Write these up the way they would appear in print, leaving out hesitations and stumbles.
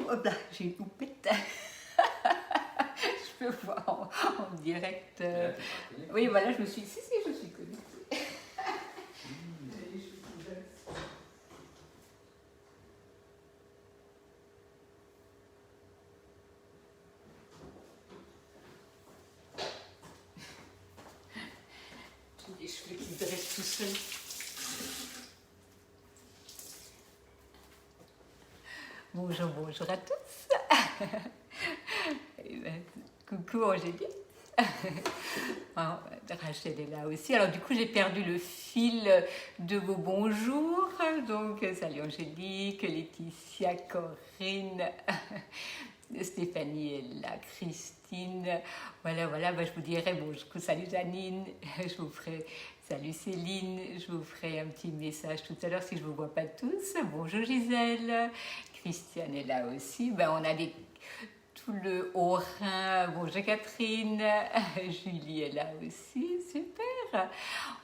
hop là, j'ai une houppette. Je peux voir en direct. Oui, voilà, je me suis... Si, je suis connectée. Des cheveux qui se dressent tout seuls. Bonjour, bonjour à tous. Coucou Angélique. Rachel est là aussi. Alors du coup, j'ai perdu le fil de vos bonjours. Donc, salut Angélique, Laetitia, Corinne, Stéphanie est là, Christine. Voilà, je vous dirai, bon, salut Janine, je vous ferai, salut Céline, je vous ferai un petit message tout à l'heure si je ne vous vois pas tous. Bonjour Gisèle, Christiane est là aussi. On a tout le Haut-Rhin. Bonjour Catherine, Julie est là aussi, super.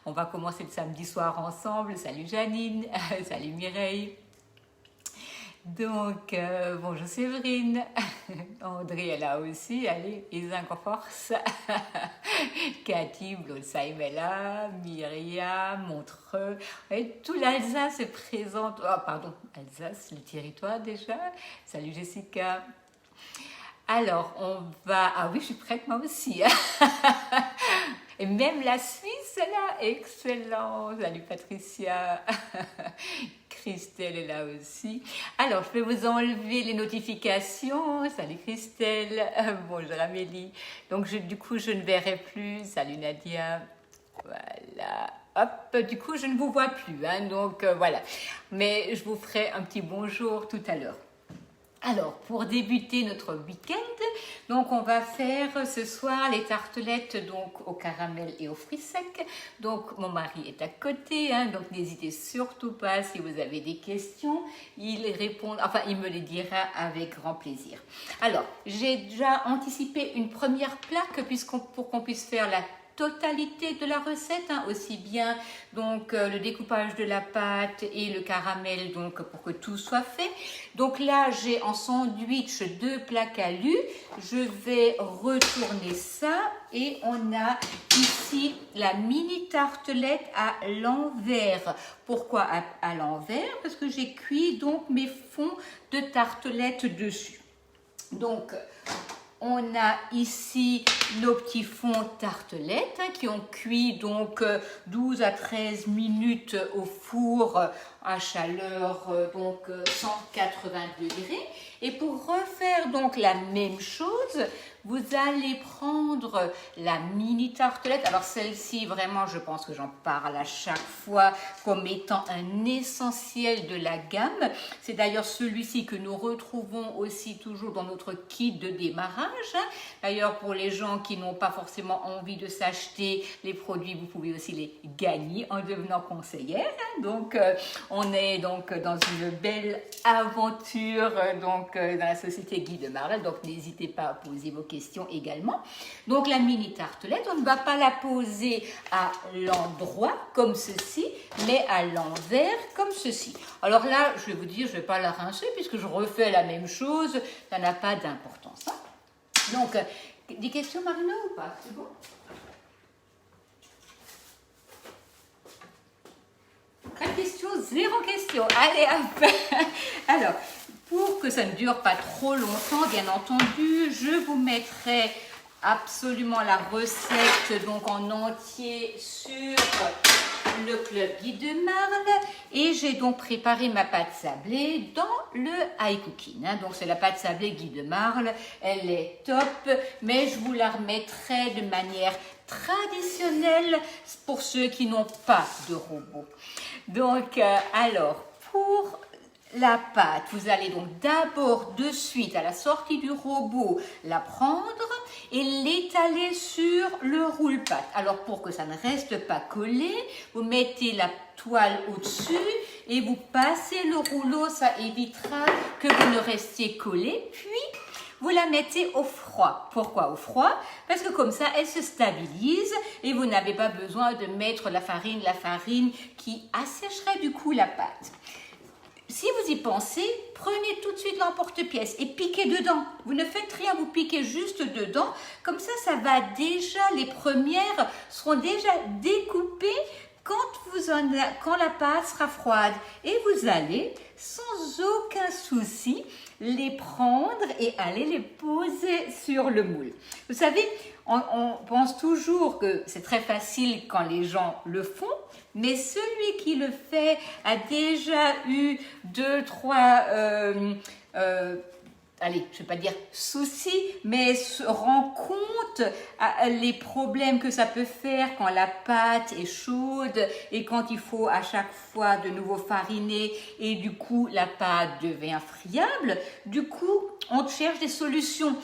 On va commencer le samedi soir ensemble. Salut Janine, salut Mireille. Donc, bonjour Séverine, André est là aussi, allez, Isinc en force, Cathy, Blotzheim est là, Myriam, Montreux, et tout l'Alsace est présente, oh pardon, Alsace, le territoire déjà, salut Jessica. Alors, on va, ah oui, je suis prête moi aussi, et même la Suisse est là, excellent, salut Patricia. Christelle est là aussi. Alors, je vais vous enlever les notifications. Salut Christelle. Bonjour Amélie. Donc, du coup, je ne verrai plus. Salut Nadia. Voilà. Hop, du coup, je ne vous vois plus. Hein, donc, voilà. Mais je vous ferai un petit bonjour tout à l'heure. Alors, pour débuter notre week-end, donc on va faire ce soir les tartelettes donc au caramel et aux fruits secs. Donc, mon mari est à côté, hein, donc n'hésitez surtout pas si vous avez des questions. Il me les dira avec grand plaisir. Alors, j'ai déjà anticipé une première plaque pour qu'on puisse faire la totalité de la recette, hein, aussi bien donc le découpage de la pâte et le caramel, donc pour que tout soit fait. Donc là, j'ai en sandwich 2 plaques alu. Je vais retourner ça et on a ici la mini tartelette à l'envers. Pourquoi à l'envers? Parce que j'ai cuit donc mes fonds de tartelette dessus. Donc, on a ici nos petits fonds tartelettes qui ont cuit donc 12 à 13 minutes au four à chaleur donc 180 degrés. Et pour refaire donc la même chose, vous allez prendre la mini tartelette. Alors celle-ci, vraiment, je pense que j'en parle à chaque fois comme étant un essentiel de la gamme. C'est d'ailleurs celui-ci que nous retrouvons aussi toujours dans notre kit de démarrage. D'ailleurs, pour les gens qui n'ont pas forcément envie de s'acheter les produits, vous pouvez aussi les gagner en devenant conseillère. Donc, on est donc dans une belle aventure donc dans la société Guy de Marle. Donc, n'hésitez pas à poser vos questions également. Donc, la mini tartelette, on ne va pas la poser à l'endroit comme ceci, mais à l'envers comme ceci. Alors là, je vais vous dire, je ne vais pas la rincer puisque je refais la même chose. Ça n'a pas d'importance. Hein. Donc, des questions, Marina, ou pas? C'est bon? Pas de question, 0 question. Allez, hop. Alors, pour que ça ne dure pas trop longtemps, bien entendu, je vous mettrai absolument la recette donc en entier sur le club Guy de Marle. Et j'ai donc préparé ma pâte sablée dans le high cooking. Hein. Donc c'est la pâte sablée Guy de Marle. Elle est top, mais je vous la remettrai de manière traditionnelle pour ceux qui n'ont pas de robot. Donc, alors, pour la pâte, vous allez donc d'abord de suite à la sortie du robot la prendre et l'étaler sur le roule-pâte. Alors pour que ça ne reste pas collé, vous mettez la toile au-dessus et vous passez le rouleau, ça évitera que vous ne restiez collé. Puis vous la mettez au froid. Pourquoi au froid? Parce que comme ça, elle se stabilise et vous n'avez pas besoin de mettre la farine qui assécherait du coup la pâte. si vous y pensez, prenez tout de suite l'emporte-pièce et piquez dedans. Vous ne faites rien, vous piquez juste dedans. Comme ça va déjà, les premières seront déjà découpées quand la pâte sera froide. Et vous allez, sans aucun souci, les prendre et aller les poser sur le moule. Vous savez, on pense toujours que c'est très facile quand les gens le font, mais celui qui le fait a déjà eu 2, 3, allez, je ne vais pas dire soucis, mais se rend compte les problèmes que ça peut faire quand la pâte est chaude et quand il faut à chaque fois de nouveau fariner et du coup la pâte devient friable. Du coup, on cherche des solutions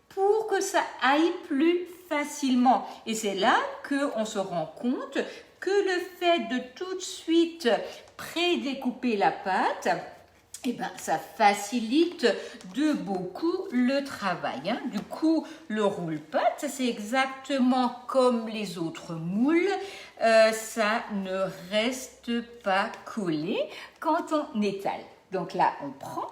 pour que ça aille plus facilement. Et c'est là qu'on se rend compte que le fait de tout de suite pré-découper la pâte, eh ben, ça facilite de beaucoup le travail. Hein. Du coup, le roule-pâte, c'est exactement comme les autres moules. Ça ne reste pas collé quand on étale. Donc là, on prend.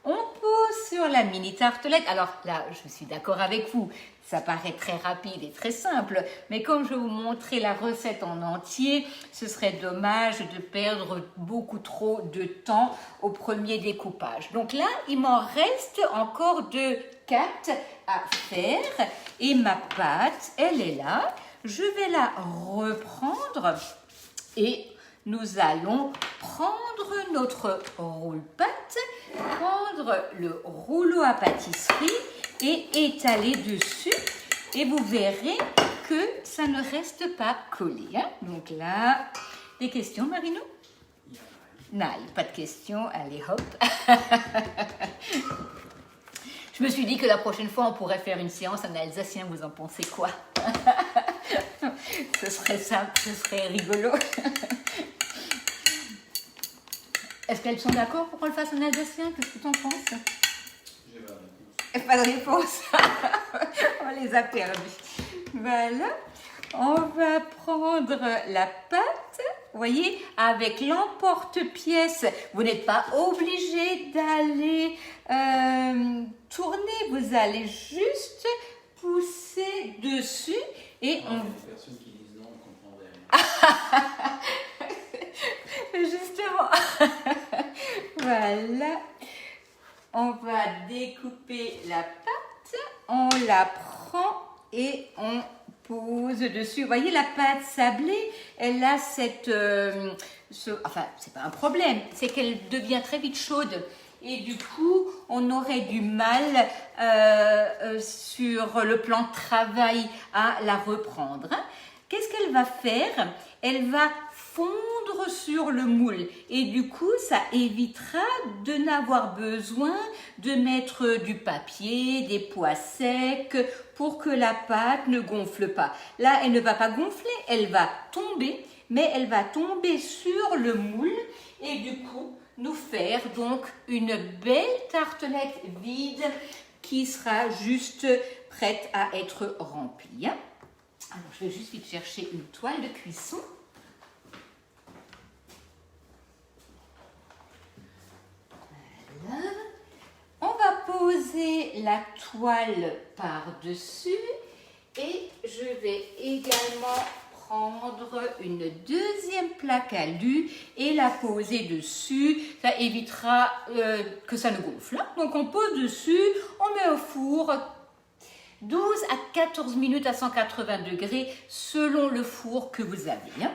On pose sur la mini tartelette. Alors là, je suis d'accord avec vous, ça paraît très rapide et très simple, mais comme je vais vous montrer la recette en entier, ce serait dommage de perdre beaucoup trop de temps au premier découpage. Donc là, il m'en reste encore 4 à faire et ma pâte, elle est là. Je vais la reprendre et nous allons prendre notre roule-pâte, prendre le rouleau à pâtisserie et étaler dessus. Et vous verrez que ça ne reste pas collé. Hein. Donc là, des questions, Marino? Non, pas de questions. Allez, hop. Je me suis dit que la prochaine fois, on pourrait faire une séance en alsacien. Vous en pensez quoi? Ce serait simple, ce serait rigolo. Est-ce qu'elles sont d'accord pour qu'on le fasse en alsacien? Qu'est-ce que tu en penses? J'ai pas de réponse. Pas de réponse. On les a perdus. Voilà. On va prendre la pâte, vous voyez, avec l'emporte-pièce. Vous n'êtes pas obligé d'aller tourner. Vous allez juste pousser dessus et on... Les personnes qui disent non, on comprend rien. Justement. Voilà. On va découper la pâte. On la prend et on pose dessus. Vous voyez la pâte sablée, elle a cette... enfin, c'est pas un problème, c'est qu'elle devient très vite chaude. Et du coup, on aurait du mal sur le plan de travail à la reprendre. Hein. Qu'est-ce qu'elle va faire? Elle va fondre sur le moule et du coup ça évitera de n'avoir besoin de mettre du papier, des pois secs pour que la pâte ne gonfle pas. Là, elle ne va pas gonfler, elle va tomber, mais elle va tomber sur le moule et du coup nous faire donc une belle tartelette vide qui sera juste prête à être remplie. Alors je vais juste vite chercher une toile de cuisson. Voilà. On va poser la toile par-dessus et je vais également prendre une deuxième plaque à alu et la poser dessus. Ça évitera que ça ne gonfle. Donc on pose dessus, on met au four 12 à 14 minutes à 180 degrés selon le four que vous avez.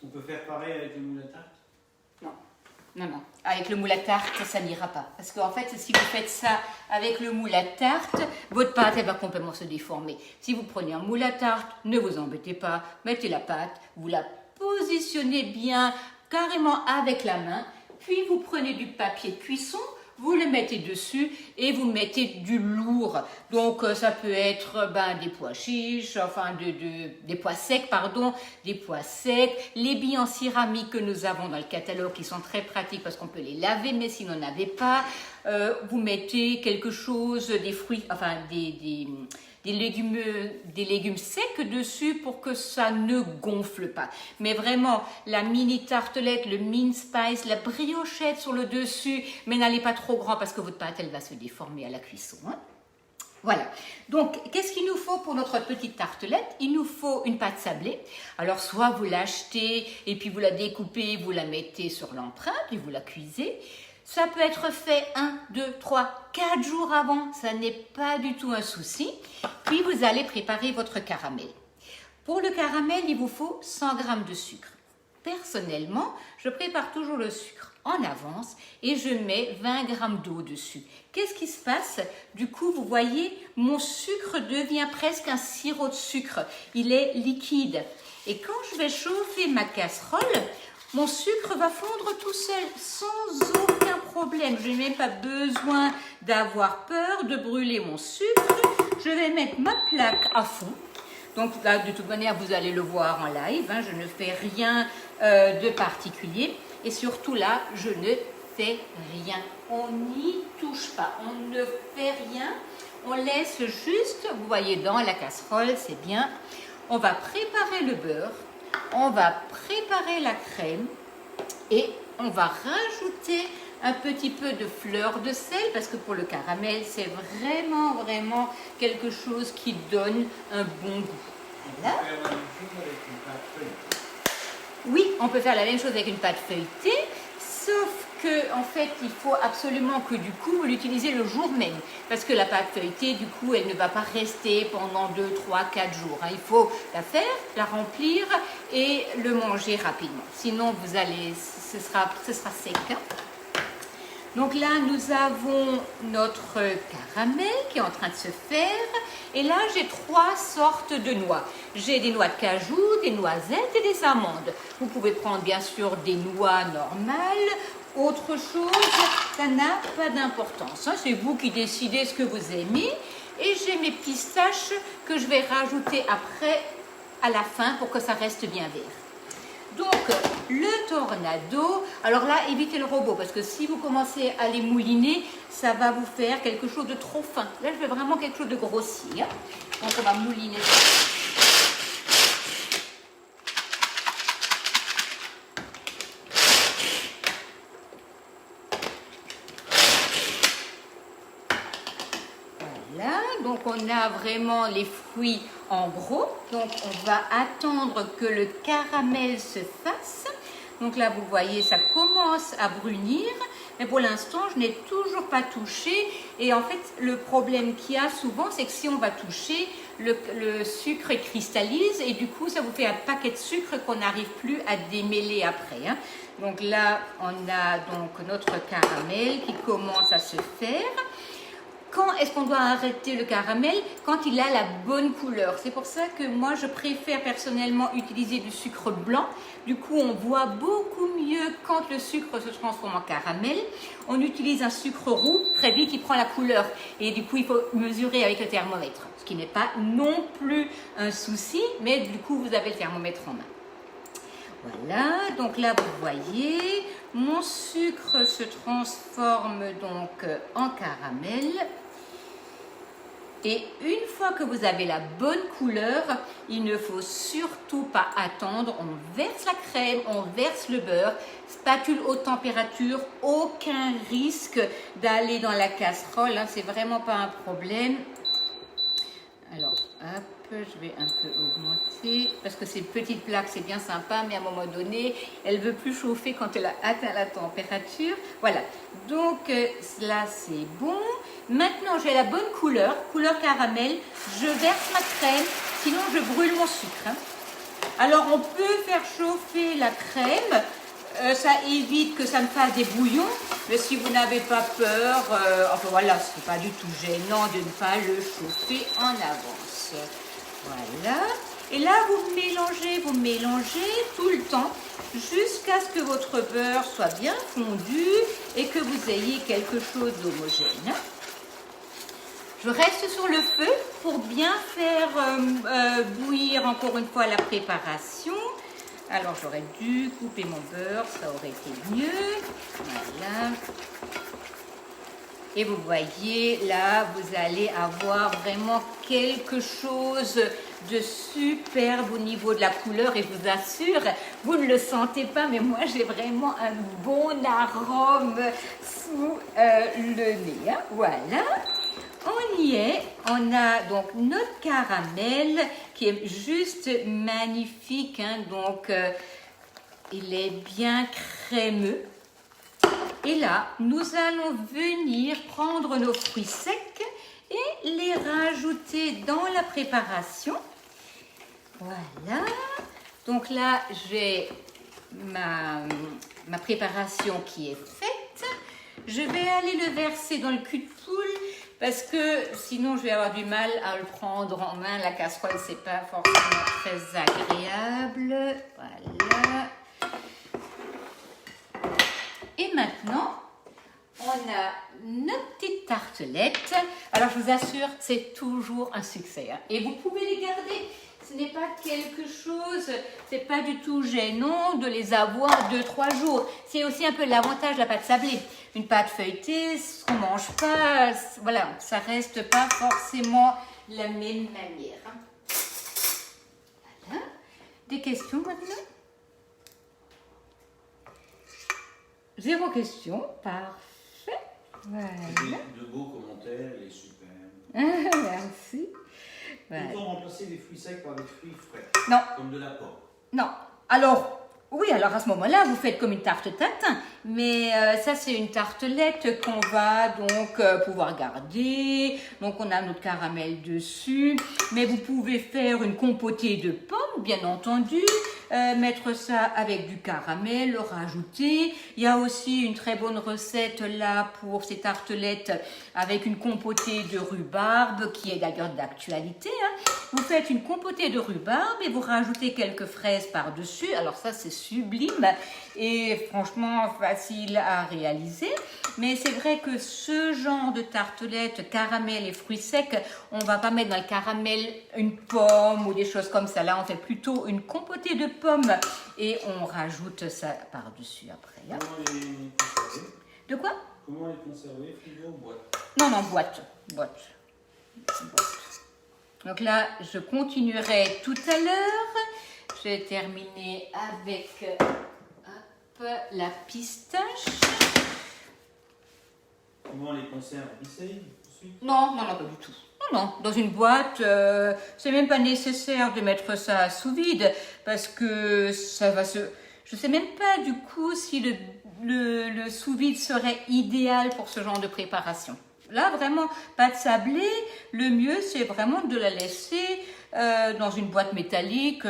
On peut faire pareil avec le moule à tarte? Non, non, non. Avec le moule à tarte, ça n'ira pas. Parce qu'en fait, si vous faites ça avec le moule à tarte, votre pâte, elle va complètement se déformer. Si vous prenez un moule à tarte, ne vous embêtez pas. Mettez la pâte, vous la positionnez bien, carrément avec la main. Puis vous prenez du papier de cuisson, vous le mettez dessus et vous mettez du lourd. Donc ça peut être des pois chiches, enfin des pois secs, pardon, des pois secs, les billes en céramique que nous avons dans le catalogue qui sont très pratiques parce qu'on peut les laver, mais si vous n'en avez pas, vous mettez quelque chose, des fruits, enfin des des légumes secs dessus pour que ça ne gonfle pas. Mais vraiment, la mini tartelette, le mince spice, la briochette sur le dessus, mais n'allez pas trop grand parce que votre pâte, elle va se déformer à la cuisson. Hein. Voilà, donc qu'est-ce qu'il nous faut pour notre petite tartelette? Il nous faut une pâte sablée. Alors soit vous l'achetez et puis vous la découpez, vous la mettez sur l'empreinte et vous la cuisez. Ça peut être fait 1, 2, 3, 4 jours avant, ça n'est pas du tout un souci. Puis vous allez préparer votre caramel. Pour le caramel, il vous faut 100 g de sucre. Personnellement, je prépare toujours le sucre en avance et je mets 20 g d'eau dessus. Qu'est-ce qui se passe? Du coup, vous voyez, mon sucre devient presque un sirop de sucre. Il est liquide. Et quand je vais chauffer ma casserole, mon sucre va fondre tout seul, sans aucun problème. Je n'ai même pas besoin d'avoir peur de brûler mon sucre. Je vais mettre ma plaque à fond. Donc là, de toute manière, vous allez le voir en live. Hein, je ne fais rien de particulier. Et surtout là, je ne fais rien. On n'y touche pas. On ne fait rien. On laisse juste, vous voyez, dans la casserole, c'est bien. On va préparer le beurre. On va préparer la crème. Et on va rajouter un petit peu de fleur de sel. Parce que pour le caramel, c'est vraiment quelque chose qui donne un bon goût. Voilà. Oui, on peut faire la même chose avec une pâte feuilletée, sauf que en fait, il faut absolument que du coup, vous l'utilisez le jour même. Parce que la pâte feuilletée, du coup, elle ne va pas rester pendant 2, 3, 4 jours. Il faut la faire, la remplir et le manger rapidement. Sinon, vous allez, ce sera sec. Hein. Donc là, nous avons notre caramel qui est en train de se faire. Et là, j'ai 3 sortes de noix. J'ai des noix de cajou, des noisettes et des amandes. Vous pouvez prendre bien sûr des noix normales. Autre chose, ça n'a pas d'importance. Hein. C'est vous qui décidez ce que vous aimez. Et j'ai mes pistaches que je vais rajouter après, à la fin, pour que ça reste bien vert. Donc, le tornado, alors là, évitez le robot, parce que si vous commencez à les mouliner, ça va vous faire quelque chose de trop fin. Là, je veux vraiment quelque chose de grossier. Hein. Donc, on va mouliner ça. Voilà, donc on a vraiment les fruits en gros. Donc on va attendre que le caramel se fasse. Donc là, vous voyez, ça commence à brunir. Mais pour l'instant, je n'ai toujours pas touché. Et en fait, le problème qu'il y a souvent, c'est que si on va toucher, le sucre cristallise. Et du coup, ça vous fait un paquet de sucre qu'on n'arrive plus à démêler après. Hein. Donc là, on a donc notre caramel qui commence à se faire. Quand est-ce qu'on doit arrêter le caramel? Quand il a la bonne couleur. C'est pour ça que moi, je préfère personnellement utiliser du sucre blanc. Du coup, on voit beaucoup mieux quand le sucre se transforme en caramel. On utilise un sucre roux, très vite, il prend la couleur. Et du coup, il faut mesurer avec le thermomètre. Ce qui n'est pas non plus un souci, mais du coup, vous avez le thermomètre en main. Voilà, donc là, vous voyez, mon sucre se transforme donc en caramel. Et une fois que vous avez la bonne couleur, il ne faut surtout pas attendre. On verse la crème, on verse le beurre, spatule haute température, aucun risque d'aller dans la casserole. Hein, c'est vraiment pas un problème. Alors, hop, je vais un peu augmenter, parce que ces petites plaques, c'est bien sympa, mais à un moment donné, elle ne veut plus chauffer quand elle a atteint la température. Voilà, donc là, c'est bon. Maintenant, j'ai la bonne couleur caramel. Je verse ma crème, sinon je brûle mon sucre. Hein. Alors, on peut faire chauffer la crème. Ça évite que ça me fasse des bouillons, mais si vous n'avez pas peur, enfin voilà, ce n'est pas du tout gênant de ne pas le chauffer en avance. Voilà. Et là, vous mélangez tout le temps jusqu'à ce que votre beurre soit bien fondu et que vous ayez quelque chose d'homogène. Je reste sur le feu pour bien faire bouillir encore une fois la préparation. Alors, j'aurais dû couper mon beurre, ça aurait été mieux. Voilà. Et vous voyez, là, vous allez avoir vraiment quelque chose de superbe au niveau de la couleur. Et je vous assure, vous ne le sentez pas, mais moi, j'ai vraiment un bon arôme sous le nez. Hein. Voilà. On y est. On a donc notre caramel qui est juste magnifique. Hein. Donc, il est bien crémeux. Et là, nous allons venir prendre nos fruits secs et les rajouter dans la préparation. Voilà. Donc là, j'ai ma préparation qui est faite. Je vais aller le verser dans le cul de poule parce que sinon, je vais avoir du mal à le prendre en main. La casserole, c'est pas forcément très agréable. Voilà. Et maintenant, on a notre petite tartelette. Alors, je vous assure, c'est toujours un succès. Hein. Et vous pouvez les garder. Ce n'est pas quelque chose, c'est pas du tout gênant de les avoir 2-3 jours. C'est aussi un peu l'avantage de la pâte sablée. Une pâte feuilletée, ce qu'on ne mange pas, voilà, ça reste pas forcément la même manière. Hein. Voilà. Des questions maintenant? Zéro question, parfait. Voilà. De beaux commentaires, il est super. Merci. Voilà. Peut-on remplacer les fruits secs par des fruits frais? Non. Comme de la pomme? Non. Alors, oui, alors à ce moment-là, vous faites comme une tarte tatin. Mais ça, c'est une tartelette qu'on va donc pouvoir garder. Donc, on a notre caramel dessus. Mais vous pouvez faire une compotée de pommes, bien entendu. Mettre ça avec du caramel, le rajouter. Il y a aussi une très bonne recette là pour ces tartelettes avec une compotée de rhubarbe qui est d'ailleurs d'actualité. Hein. Vous faites une compotée de rhubarbe et vous rajoutez quelques fraises par-dessus. Alors ça, c'est sublime et franchement facile à réaliser. Mais c'est vrai que ce genre de tartelette, caramel et fruits secs, on va pas mettre dans le caramel une pomme ou des choses comme ça. Là, on fait plutôt une compotée de pommes et on rajoute ça par-dessus après. Hein. Comment les conserver? De quoi? Comment les conserver? Frigo ou boîte? Non, boîte. Donc là, je continuerai tout à l'heure. J'ai terminé avec la pistache. Comment les conserve? Bissey? Non, pas du tout. Non, dans une boîte, c'est même pas nécessaire de mettre ça sous vide parce que ça va se... Je sais même pas du coup si le sous vide serait idéal pour ce genre de préparation. Là, vraiment, pâte sablée, le mieux, c'est vraiment de la laisser dans une boîte métallique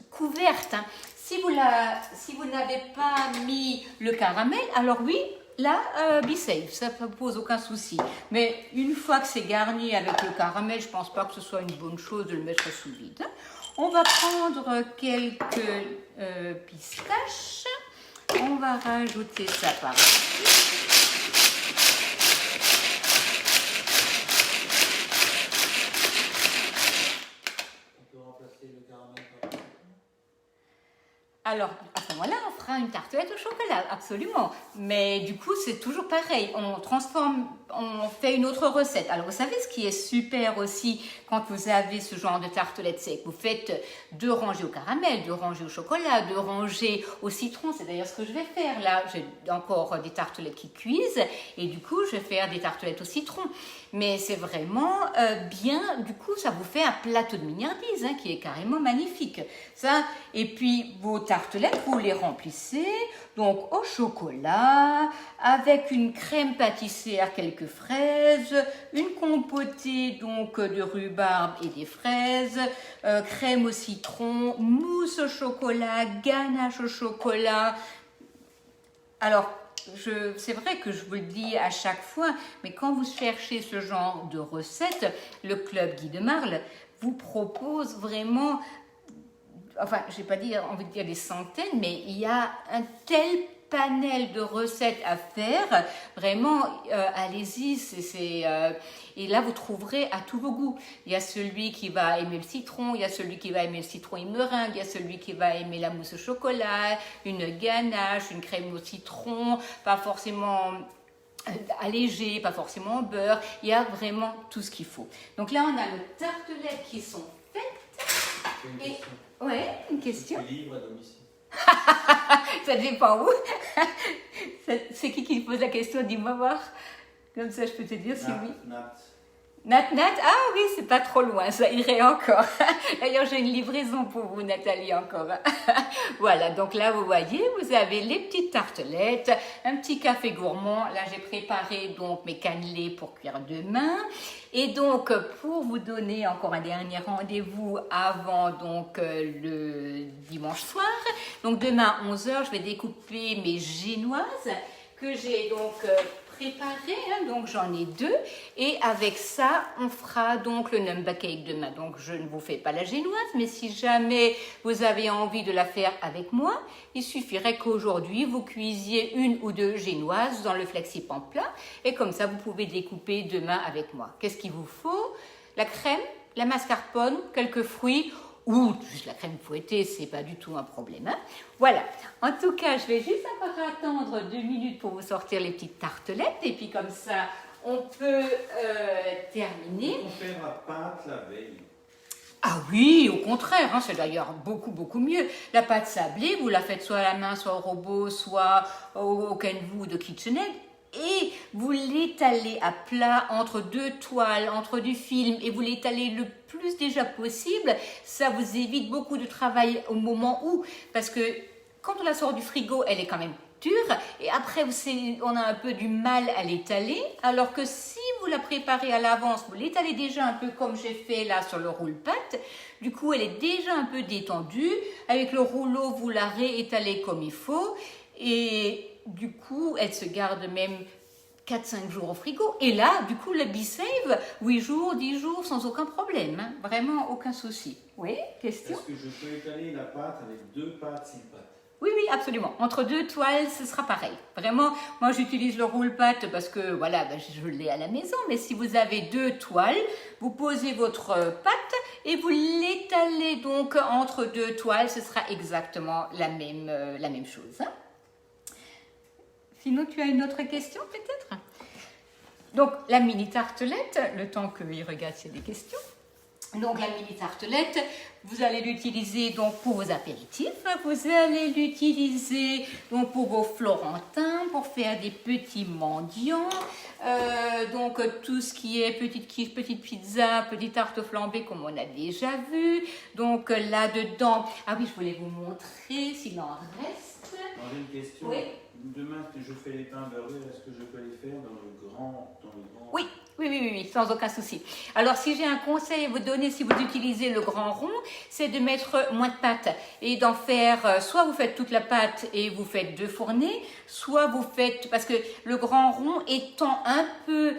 couverte. Hein. Si vous n'avez pas mis le caramel, alors oui, là, be safe, ça ne pose aucun souci. Mais une fois que c'est garni avec le caramel, je ne pense pas que ce soit une bonne chose de le mettre sous vide. On va prendre quelques pistaches. On va rajouter ça par-dessus. Alors, à ce moment-là, on fera une tartelette au chocolat, absolument. Mais du coup, c'est toujours pareil. On fait une autre recette. Alors, vous savez ce qui est super aussi quand vous avez ce genre de tartelette sec? Vous faites 2 rangées au caramel, 2 rangées au chocolat, 2 rangées au citron. C'est d'ailleurs ce que je vais faire. Là, j'ai encore des tartelettes qui cuisent. Et du coup, je vais faire des tartelettes au citron. Mais c'est vraiment bien. Du coup, ça vous fait un plateau de mignardise hein, qui est carrément magnifique. Ça, et puis, vos tartelettes, vous les remplissez donc au chocolat, avec une crème pâtissière, quelques fraises, une compotée donc de rhubarbe et des fraises, crème au citron, mousse au chocolat, ganache au chocolat. Alors, c'est vrai que je vous le dis à chaque fois, mais quand vous cherchez ce genre de recettes, le Club Guy de Marle vous propose vraiment... Enfin, je n'ai pas envie de dire des centaines, mais il y a un tel panel de recettes à faire. Vraiment, allez-y. Et là, vous trouverez à tous vos goûts. Il y a celui qui va aimer le citron, il y a celui qui va aimer le citron et meringue, il y a celui qui va aimer la mousse au chocolat, une ganache, une crème au citron, pas forcément... allégé, pas forcément en beurre. Il y a vraiment tout ce qu'il faut. Donc là, on a nos tartelettes qui sont faites. Une Et... question. Ouais, une question. Tu livres à domicile. Ça dépend où. C'est qui pose la question? Dis-moi voir. Comme ça, je peux te dire si oui. Nat. Nat, ah oui, c'est pas trop loin, ça irait encore. D'ailleurs, j'ai une livraison pour vous, Nathalie, encore. Voilà, donc là, vous voyez, vous avez les petites tartelettes, un petit café gourmand. Là, j'ai préparé donc mes cannelés pour cuire demain. Et donc, pour vous donner encore un dernier rendez-vous avant donc le dimanche soir, donc demain à 11h, je vais découper mes génoises que j'ai donc préparées, hein, donc j'en ai 2, et avec ça on fera donc le number cake demain. Donc je ne vous fais pas la génoise, mais si jamais vous avez envie de la faire avec moi, il suffirait qu'aujourd'hui vous cuisiez 1 ou 2 génoises dans le flexipan plat, et comme ça vous pouvez découper demain avec moi. Qu'est-ce qu'il vous faut? La crème, la mascarpone, quelques fruits, ou juste la crème fouettée, c'est pas du tout un problème. Hein. Voilà. En tout cas, je vais juste encore attendre 2 minutes pour vous sortir les petites tartelettes. Et puis comme ça, on peut terminer. On fait la pâte la veille. Ah oui, au contraire, hein, c'est d'ailleurs beaucoup mieux. La pâte sablée, vous la faites soit à la main, soit au robot, soit au Kenwood de KitchenAid. Et vous l'étalez à plat entre 2 toiles, entre du film, et vous l'étalez le plus déjà possible. Ça vous évite beaucoup de travail au moment où, parce que quand on la sort du frigo, elle est quand même dure, et après on a un peu du mal à l'étaler, alors que si vous la préparez à l'avance, vous l'étalez déjà un peu comme j'ai fait là sur le roule-pâte, du coup elle est déjà un peu détendue, avec le rouleau vous la réétalez comme il faut, et du coup, elle se garde même 4-5 jours au frigo. Et là, du coup, le Be-Save, 8 jours, 10 jours, sans aucun problème. Hein. Vraiment aucun souci. Oui, question? Est-ce que je peux étaler la pâte avec 2 pâtes, 6 pâtes? Oui, absolument. Entre 2 toiles, ce sera pareil. Vraiment, moi, j'utilise le roule-pâte parce que, voilà, je l'ai à la maison. Mais si vous avez 2 toiles, vous posez votre pâte et vous l'étalez donc entre 2 toiles. Ce sera exactement la même chose. Hein. Sinon, tu as une autre question peut-être? Donc, la mini tartelette, le temps qu'il regarde s'il y a des questions. Donc, la mini tartelette, vous allez l'utiliser donc pour vos apéritifs, vous allez l'utiliser donc pour vos florentins, pour faire des petits mendiants, donc tout ce qui est petite quiche, petite pizza, petite tarte flambée comme on a déjà vu. Donc là-dedans, ah oui, je voulais vous montrer s'il en reste. J'ai une question. Oui. Demain, que je fais les pains beurrés, est-ce que je peux les faire dans le grand... Oui, sans aucun souci. Alors, si j'ai un conseil à vous donner, si vous utilisez le grand rond, c'est de mettre moins de pâte et d'en faire, soit vous faites toute la pâte et vous faites 2 fournées, soit vous faites, parce que le grand rond étant un peu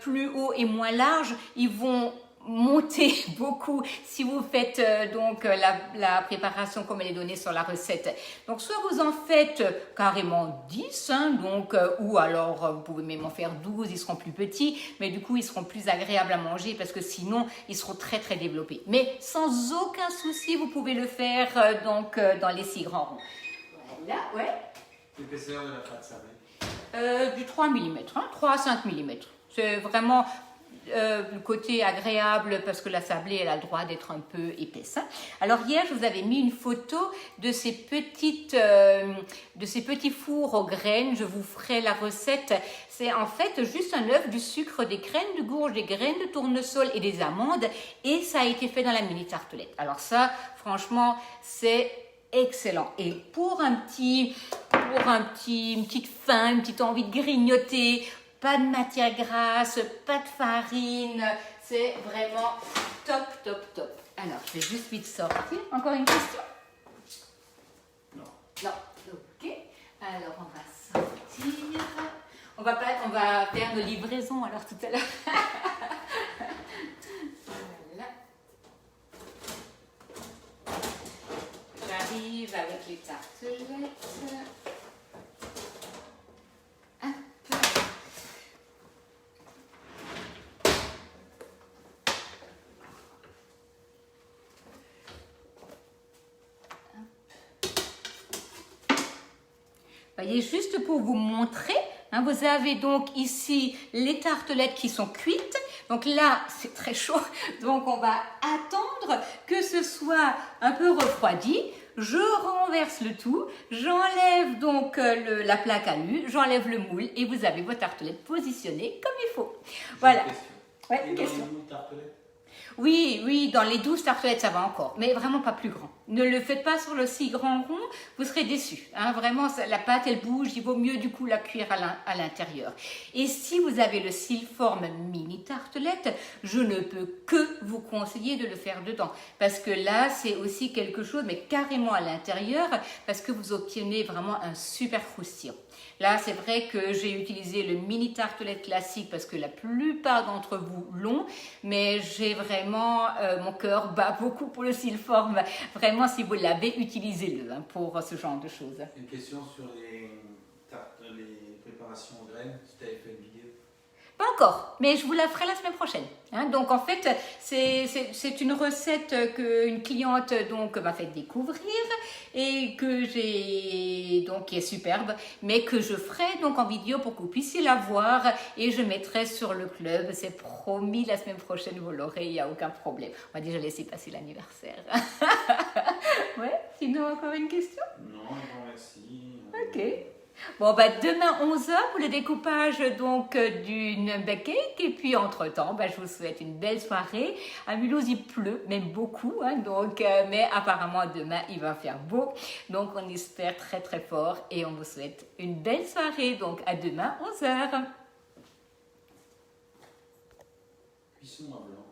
plus haut et moins large, ils vont monter beaucoup si vous faites donc la préparation comme elle est donnée sur la recette. Donc soit vous en faites carrément 10, hein, donc, ou alors vous pouvez même en faire 12, ils seront plus petits, mais du coup ils seront plus agréables à manger parce que sinon ils seront très développés. Mais sans aucun souci, vous pouvez le faire donc dans les 6 grands ronds. Voilà, ouais. L'épaisseur de la pâte sablée? Du 3 mm, hein, 3 à 5 mm. C'est vraiment... le côté agréable parce que la sablée elle a le droit d'être un peu épaisse. Hein. Alors hier je vous avais mis une photo de ces petits fours aux graines. Je vous ferai la recette. C'est en fait juste un œuf, du sucre, des graines de gourge, des graines de tournesol et des amandes, et ça a été fait dans la mini tartelette. Alors ça franchement c'est excellent. Et pour une petite faim, une petite envie de grignoter, pas de matière grasse, pas de farine, c'est vraiment top. Alors, je vais juste vite sortir. Encore une question? Non. Ok. Alors, on va sortir. On va faire nos livraisons alors tout à l'heure. Voilà. J'arrive avec les tartelettes. Voyez, juste pour vous montrer, Hein, vous avez donc ici les tartelettes qui sont cuites. Donc là, c'est très chaud. Donc on va attendre que ce soit un peu refroidi. Je renverse le tout. J'enlève donc la plaque à alu. J'enlève le moule et vous avez vos tartelettes positionnées comme il faut. Voilà. Ouais, une question. Une tartelette. Oui, oui, dans les 12 tartelettes, ça va encore, mais vraiment pas plus grand. Ne le faites pas sur le si grand rond, vous serez déçus. Hein, vraiment, la pâte, elle bouge, il vaut mieux du coup la cuire à l'intérieur. Et si vous avez le Silform mini tartelette, je ne peux que vous conseiller de le faire dedans. Parce que là, c'est aussi quelque chose, mais carrément à l'intérieur, parce que vous obtenez vraiment un super croustillant. Là, c'est vrai que j'ai utilisé le mini tartelette classique parce que la plupart d'entre vous l'ont, mais j'ai vraiment, mon cœur bat beaucoup pour le Silform. Vraiment, si vous l'avez, utilisez-le hein, pour ce genre de choses. Une question sur les préparations aux graines, si tu avais fait une vidéo. Pas encore, mais je vous la ferai la semaine prochaine. Hein, donc en fait, c'est une recette qu'une cliente donc m'a fait découvrir et que j'ai donc qui est superbe, mais que je ferai donc en vidéo pour que vous puissiez la voir et je mettrai sur le club. C'est promis, la semaine prochaine vous l'aurez, il n'y a aucun problème. On va déjà laisser passer l'anniversaire. Ouais, sinon encore une question? Non, bon, merci. Ok. Bon, bah, demain 11h pour le découpage donc d'une cake. Et puis, entre-temps, bah, je vous souhaite une belle soirée. À Mulhouse, il pleut, même beaucoup. Hein, donc, mais apparemment, demain, il va faire beau. Donc, on espère très, très fort. Et on vous souhaite une belle soirée. Donc, à demain 11h. Cuisson à blanc.